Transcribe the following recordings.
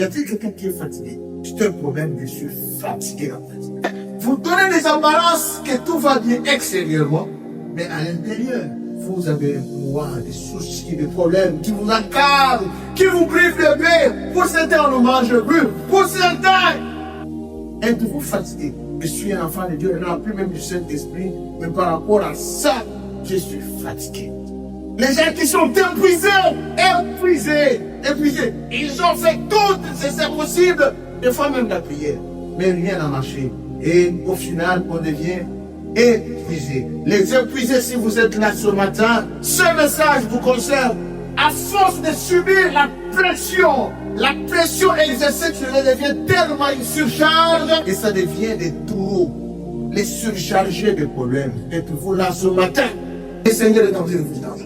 Y a-t-il quelqu'un qui est fatigué? C'est un problème, je suis fatigué en fait. Vous donnez des apparences que tout va bien extérieurement, mais à l'intérieur, vous avez un pouvoir, des soucis, des problèmes qui vous accablent, qui vous privent de paix. Pour certains, on ne mange plus. Pour certains, êtes-vous fatigué? Je suis un enfant de Dieu, il n'y a plus même du Saint-Esprit, mais par rapport à ça, je suis fatigué. Les gens qui sont épuisés, ils ont fait tout ce qui est possible, des fois même la prière, mais rien n'a marché. Et au final, on devient épuisé. Les épuisés, si vous êtes là ce matin, ce message vous concerne. À force de subir la pression exercée sur les devient tellement une surcharge et ça devient des taureaux, les surchargés de problèmes. Êtes-vous là ce matin? Le Seigneur est en train de vous entendre.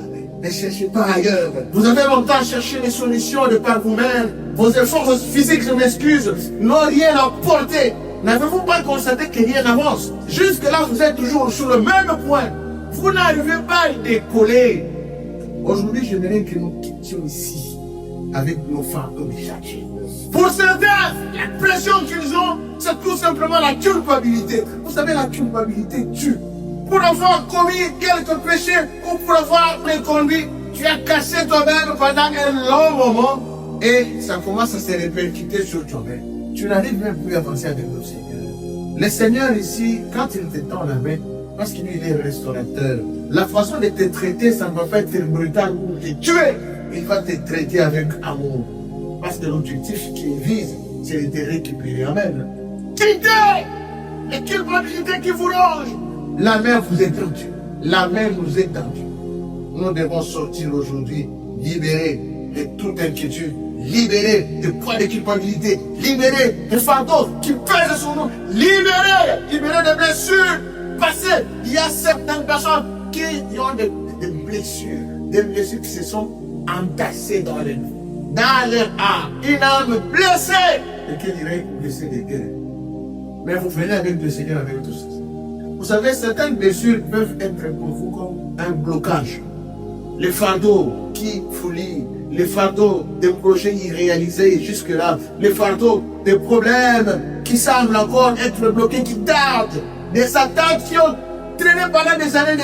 Ne cherchez pas ailleurs. Vous avez longtemps cherché les solutions de par vous-même. Vos efforts physiques, je m'excuse, n'ont rien apporté. N'avez-vous pas constaté que rien n'avance? Jusque-là, vous êtes toujours sur le même point. Vous n'arrivez pas à décoller. Aujourd'hui, j'aimerais que nous quittions ici avec nos fardeaux déchargés. Pour certains, la pression qu'ils ont, c'est tout simplement la culpabilité. Vous savez, la culpabilité tue. Pour avoir commis quelques péchés ou pour avoir préconduit, tu as cassé toi-même pendant un long moment et ça commence à se répercuter sur toi-même. Tu n'arrives même plus à avancer avec le Seigneur. Le Seigneur ici, quand il te tend la main, parce qu'il est restaurateur, la façon de te traiter, ça ne va pas être brutal ou te tuer. Il va te traiter avec amour. Parce que l'objectif qu'il vise, c'est de te récupérer. Amen. Quittez les culpabilités qui vous rongent. La main vous est tendue. La main nous est tendue. Nous devons sortir aujourd'hui, libérés de toute inquiétude, libérés de poids de culpabilité, libérés de fardeaux qui pèsent sur nous, libérés de blessures passées. Il y a certaines personnes qui ont des blessures qui se sont entassées dans leur âme, une âme blessée. Et qui dirait blessée de guerre. Mais vous venez avec le Seigneur avec tout ça. Vous savez, certaines blessures peuvent être pour vous comme un blocage. Les fardeaux qui vous lient, les fardeaux des projets irréalisés jusque-là, les fardeaux des problèmes qui semblent encore être bloqués, qui tardent, des attaques qui ont traîné pendant des années,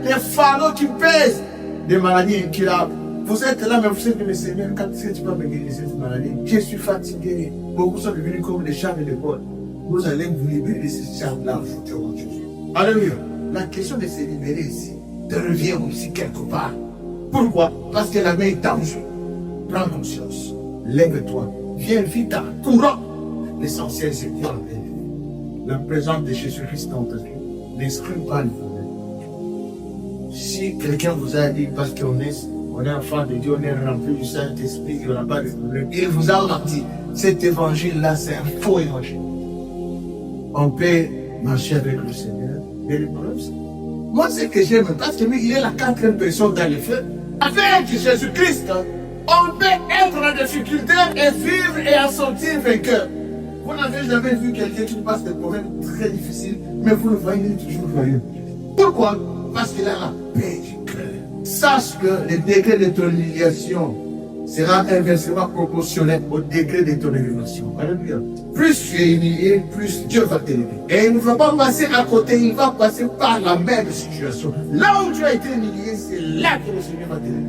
les fardeaux qui pèsent, des maladies incurables. Vous êtes là, mais vous êtes le Seigneur, quand est-ce que tu peux me guérir cette maladie? Je suis fatigué. Beaucoup sont devenus comme des chars de l'épaule. Vous allez vous libérer de ces chars-là, je vous Jésus. Alléluia. La question de se libérer ici te revient aussi quelque part. Pourquoi? Parce que la main est tendue. Prends conscience. Lève-toi. Viens vite à courant. L'essentiel, c'est bien la présence de Jésus-Christ dans ta vie. N'exclus pas le problème. Si quelqu'un vous a dit, parce qu'on est enfant de Dieu, on est rempli du Saint-Esprit, il n'y aura pas de problème. Il vous a menti. Cet évangile-là, c'est un faux évangile. On peut marcher avec le Seigneur. Et le problème, c'est... Moi, ce que j'aime, parce qu'il est la quatrième personne dans le feu. Avec Jésus-Christ, on peut être en difficulté et vivre et en sortir vainqueur. Vous n'avez jamais vu quelqu'un qui passe des problèmes très difficiles, mais vous le voyez, il est toujours joyeux. Pourquoi? Parce qu'il a la paix du cœur. Sache que le degré de ton humiliation sera inversement proportionnel au degré de ton élévation. Alléluia. Plus tu es humilié, plus Dieu va t'élever. Et il ne va pas passer à côté, il va passer par la même situation. Là où tu as été humilié, c'est là que le Seigneur va t'élever.